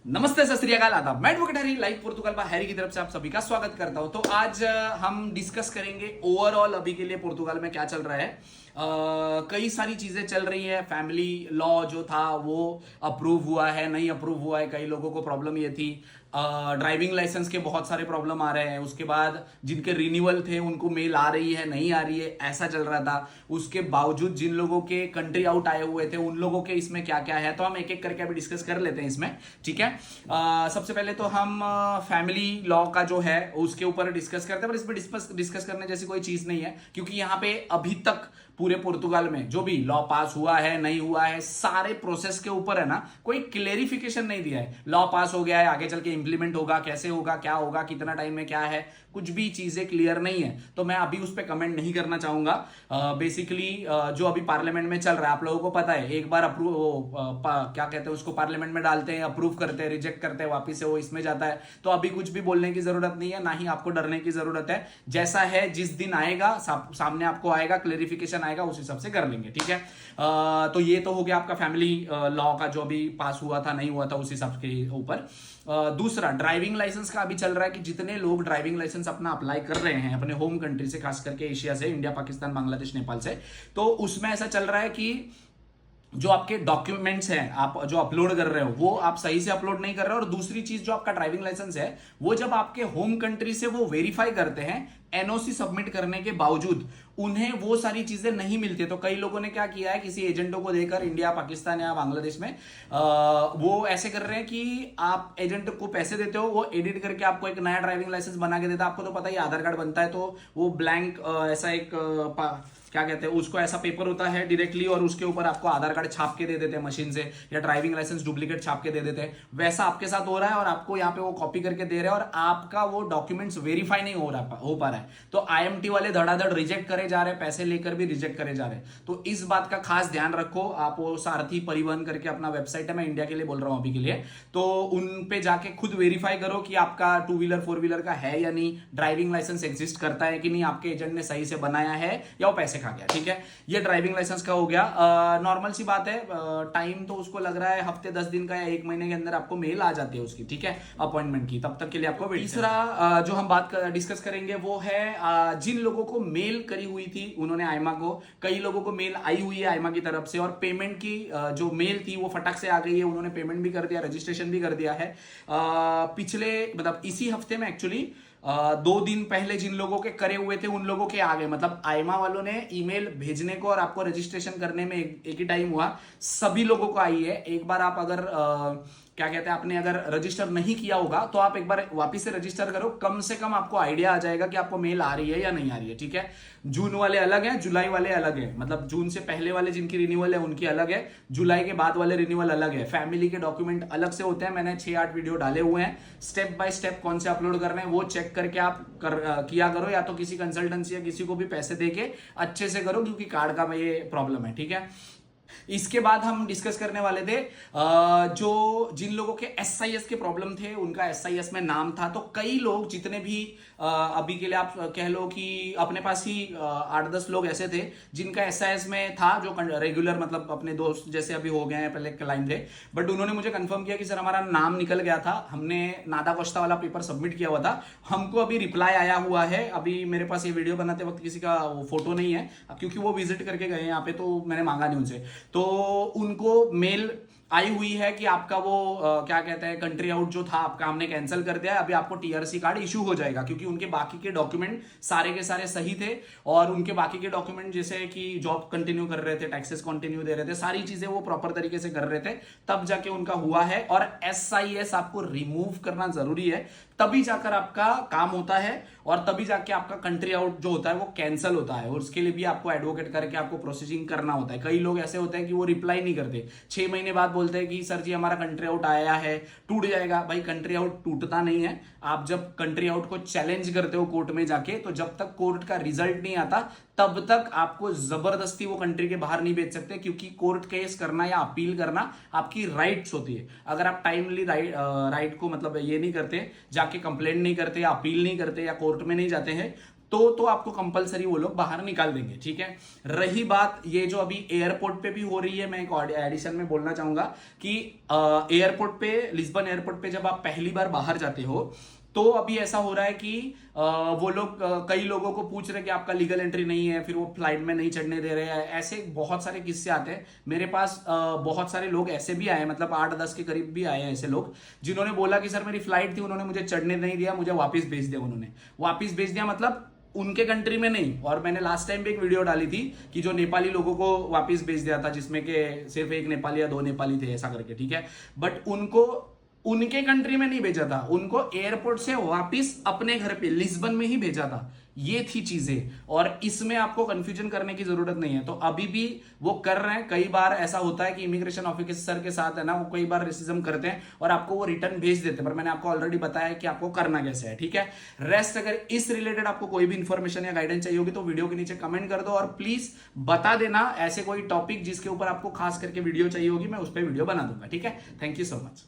नमस्ते, सत श्री अकाल, आदाब। मैं एडवोकेट हैरी लाइव पोर्तुगल पर हैरी की तरफ से आप सभी का स्वागत करता हूं। तो आज हम डिस्कस करेंगे ओवरऑल अभी के लिए पोर्तुगल में क्या चल रहा है। कई सारी चीजें चल रही है। फैमिली लॉ जो था वो अप्रूव हुआ है, नहीं अप्रूव हुआ है। कई लोगों को प्रॉब्लम ये थी। ड्राइविंग लाइसेंस के बहुत सारे प्रॉब्लम आ रहे हैं। उसके बाद जिनके रिन्यूअल थे उनको मेल आ रही है, नहीं आ रही है, ऐसा चल रहा था। उसके बावजूद जिन लोगों के कंट्री आउट आए हुए थे उन लोगों के इसमें क्या क्या है, तो हम एक एक करके अभी डिस्कस कर लेते हैं इसमें। ठीक है। सबसे पहले तो हम फैमिली लॉ का जो है उसके ऊपर डिस्कस करते हैं, पर इसमें डिस्कस करने जैसी कोई चीज नहीं है, क्योंकि यहाँ पे अभी तक पूरे पुर्तगाल में जो भी लॉ पास हुआ है, नहीं हुआ है, सारे प्रोसेस के ऊपर है ना, कोई क्लेरिफिकेशन नहीं दिया है। लॉ पास हो गया है, आगे चल के इंप्लीमेंट होगा, कैसे होगा, क्या होगा, कितना टाइम में, क्या है, कुछ भी चीजें क्लियर नहीं है। तो मैं अभी उस पर कमेंट नहीं करना चाहूंगा। बेसिकली जो अभी पार्लियामेंट में चल रहा है, आप लोगों को पता है, एक बार अप्रूव क्या कहते हैं उसको, पार्लियामेंट में डालते हैं, अप्रूव करते हैं, रिजेक्ट करते हैं, वापिस से वो इसमें जाता है। तो अभी कुछ भी बोलने की जरूरत नहीं है, ना ही आपको डरने की जरूरत है। जैसा है, जिस दिन आएगा सामने आपको आएगा, क्लेरिफिकेशन आएगा, उस हिसाब से कर लेंगे। ठीक है। तो ये तो हो गया आपका फैमिली लॉ का, जो अभी पास हुआ था, नहीं हुआ था, उस हिसाब के ऊपर। दूसरा ड्राइविंग लाइसेंस का अभी चल रहा है कि जितने लोग ड्राइविंग लाइसेंस अपना अप्लाई कर रहे हैं अपने होम कंट्री से, खास करके एशिया से, इंडिया, पाकिस्तान, बांग्लादेश, नेपाल से, तो उसमें ऐसा चल रहा है कि जो आपके डॉक्यूमेंट्स हैं, आप जो अपलोड कर रहे हो वो आप सही से अपलोड नहीं कर रहे हो। और दूसरी चीज, जो आपका ड्राइविंग लाइसेंस है वो जब आपके होम कंट्री से वो वेरीफाई करते हैं, एनओसी सबमिट करने के बावजूद उन्हें वो सारी चीजें नहीं मिलती। तो कई लोगों ने क्या किया है, किसी एजेंटों को देकर इंडिया, पाकिस्तान या बांग्लादेश में वो ऐसे कर रहे हैं कि आप एजेंट को पैसे देते हो, वो एडिट करके आपको एक नया ड्राइविंग लाइसेंस बना के देता है। आपको तो पता ही, आधार कार्ड बनता है तो वो ब्लैंक ऐसा एक क्या कहते हैं उसको, ऐसा पेपर होता है डायरेक्टली, और उसके ऊपर आपको आधार कार्ड छाप के दे देते हैं मशीन से, या ड्राइविंग लाइसेंस डुप्लीकेट छाप के दे देते हैं। वैसा आपके साथ हो रहा है, और आपको यहाँ पे वो कॉपी करके दे रहे हैं, और आपका वो डॉक्यूमेंट्स वेरीफाई नहीं हो पा रहा है। तो आईएमटी वाले धड़ाधड़ रिजेक्ट करे जा रहे हैं, पैसे लेकर भी रिजेक्ट करे जा रहे हैं। तो इस बात का खास ध्यान रखो। आप वो सारथी परिवहन करके अपना वेबसाइट है, मैं इंडिया के लिए बोल रहा हूं अभी के लिए, तो उन पे जाके खुद वेरीफाई करो कि आपका टू व्हीलर, फोर व्हीलर का है या नहीं, ड्राइविंग लाइसेंस एग्जिस्ट करता है कि नहीं, आपके एजेंट ने सही से बनाया है या वो पैसे खा गया। ठीक है। ये ड्राइविंग लाइसेंस का हो गया। नॉर्मल सी बात है, टाइम तो उसको लग रहा है हफ्ते 10 दिन का या 1 महीने के अंदर आपको मेल आ जाती है उसकी। ठीक है, अपॉइंटमेंट की, तब तक के लिए आपको वेट। तीसरा जो हम बात डिस्कस करेंगे वो है जिन लोगों को मेल करी हुई थी उन्होंने आयमा को, कई लोगों को मेल आई हुई है आयमा की तरफ से, और पेमेंट की जो मेल थी वो फटक से आ गई है, उन्होंने पेमेंट भी कर दिया, रजिस्ट्रेशन भी कर दिया है। पिछले मतलब इसी हफ्ते में एक्चुअली 2 दिन पहले जिन लोगों के करे हुए थे उन लोगों के आ गए। मतलब आयमा वालों ने ईमेल भेजने को और आपको रजिस्ट्रेशन करने में एक ही टाइम हुआ, सभी लोगों को आई है। एक बार आप अगर क्या कहते हैं, आपने अगर रजिस्टर नहीं किया होगा तो आप एक बार वापस से रजिस्टर करो, कम से कम आपको आइडिया आ जाएगा कि आपको मेल आ रही है या नहीं आ रही है। ठीक है। जून वाले अलग है, जुलाई वाले अलग है, मतलब जून से पहले वाले जिनकी रिन्यूअल है उनकी अलग है, जुलाई के बाद वाले रिन्यूअल अलग है। फैमिली के डॉक्यूमेंट अलग से होते हैं, मैंने 6-8 वीडियो डाले हुए हैं, स्टेप बाय स्टेप कौन से अपलोड करने हैं वो चेक करके आप किया करो, या तो किसी कंसल्टेंसी या किसी को भी पैसे देके अच्छे से करो, क्योंकि कार्ड का ये प्रॉब्लम है। ठीक है। इसके बाद हम डिस्कस करने वाले थे जो जिन लोगों के एसआईएस के प्रॉब्लम थे, उनका एसआईएस में नाम था। तो कई लोग, जितने भी अभी के लिए आप कह लो कि अपने पास ही 8-10 लोग ऐसे थे जिनका एसआईएस में था, जो रेगुलर मतलब अपने दोस्त जैसे अभी हो गए हैं, पहले क्लाइंट थे, बट उन्होंने मुझे कंफर्म किया कि सर हमारा नाम निकल गया था, हमने नादा कोस्टा वाला पेपर सबमिट किया हुआ था, हमको अभी रिप्लाई आया हुआ है। अभी मेरे पास ये वीडियो बनाते वक्त किसी का फोटो नहीं है, क्योंकि वो विजिट करके गए यहाँ पे, तो मैंने मांगा नहीं उनसे। तो उनको मेल आई हुई है कि आपका वो क्या कहते हैं, कंट्री आउट जो था आपका, हमने कैंसिल कर दिया है, अभी आपको टीआरसी कार्ड इशू हो जाएगा, क्योंकि उनके बाकी के डॉक्यूमेंट सारे के सारे सही थे, और उनके बाकी के डॉक्यूमेंट जैसे कि जॉब कंटिन्यू कर रहे थे, टैक्सेस कंटिन्यू दे रहे थे, सारी चीजें वो प्रॉपर तरीके से कर रहे थे, तब जाके उनका हुआ है। और एसआईएस आपको रिमूव करना जरूरी है, तभी जाकर आपका काम होता है, और तभी जाके आपका कंट्री आउट जो होता है वो कैंसिल होता है, और उसके लिए भी आपको एडवोकेट करके आपको प्रोसेसिंग करना होता है। कई लोग ऐसे होते हैं कि वो रिप्लाई नहीं करते, 6 महीने बाद बोलते हैं कि सर जी हमारा कंट्री आउट आया है, टूट जाएगा। भाई कंट्री आउट टूटता नहीं है। आप जब कंट्री आउट को चैलेंज करते हो कोर्ट में जाके, तो जब तक कोर्ट का रिजल्ट नहीं आता तब तक आपको जबरदस्ती वो कंट्री के बाहर नहीं भेज सकते, क्योंकि कोर्ट केस करना या अपील करना आपकी राइट्स होती है। अगर आप टाइमली राइट को मतलब ये नहीं करते, जाके कंप्लेंट नहीं करते, या अपील नहीं करते, या कोर्ट में नहीं जाते हैं, तो आपको कंपलसरी वो लोग बाहर निकाल देंगे, ठीक है। रही बात ये जो अभी एयरपोर्ट पे भी हो रही है, मैं एक एडिशन में बोलना चाहूंगा कि एयरपोर्ट पे, लिस्बन एयरपोर्ट पे जब आप पहली बार बाहर जाते हो तो अभी ऐसा हो रहा है कि वो लोग कई लोगों को पूछ रहे हैं कि आपका लीगल एंट्री नहीं है, फिर वो फ्लाइट में नहीं चढ़ने दे रहे हैं। ऐसे बहुत सारे किस्से आते हैं मेरे पास। बहुत सारे लोग ऐसे भी आए, मतलब 8-10 के करीब भी आए हैं ऐसे लोग, जिन्होंने बोला कि सर मेरी फ्लाइट थी, उन्होंने मुझे चढ़ने नहीं दिया, मुझे वापस भेज दिया। उन्होंने वापस भेज दिया मतलब उनके कंट्री में नहीं। और मैंने लास्ट टाइम भी एक वीडियो डाली थी कि जो नेपाली लोगों को वापस भेज दिया था, जिसमें के सिर्फ एक नेपाली या 2 नेपाली थे ऐसा करके, ठीक है। बट उनको उनके कंट्री में नहीं भेजा था, उनको एयरपोर्ट से वापस अपने घर पे लिस्बन में ही भेजा था। ये थी चीजें, और इसमें आपको कंफ्यूजन करने की जरूरत नहीं है। तो अभी भी वो कर रहे हैं। कई बार ऐसा होता है कि इमिग्रेशन ऑफिसर के साथ है ना, वो कई बार रेसिज्म करते हैं और आपको वो रिटर्न भेज देते हैं, पर मैंने आपको ऑलरेडी बताया है कि आपको करना कैसे है, ठीक है। रेस्ट अगर इस रिलेटेड आपको कोई भी इंफॉर्मेशन या गाइडेंस चाहिए होगी तो वीडियो के नीचे कमेंट कर दो, और प्लीज बता देना ऐसे कोई टॉपिक जिसके ऊपर आपको खास करके वीडियो चाहिए होगी, मैं उस पर वीडियो बना दूंगा, ठीक है। Thank you so much.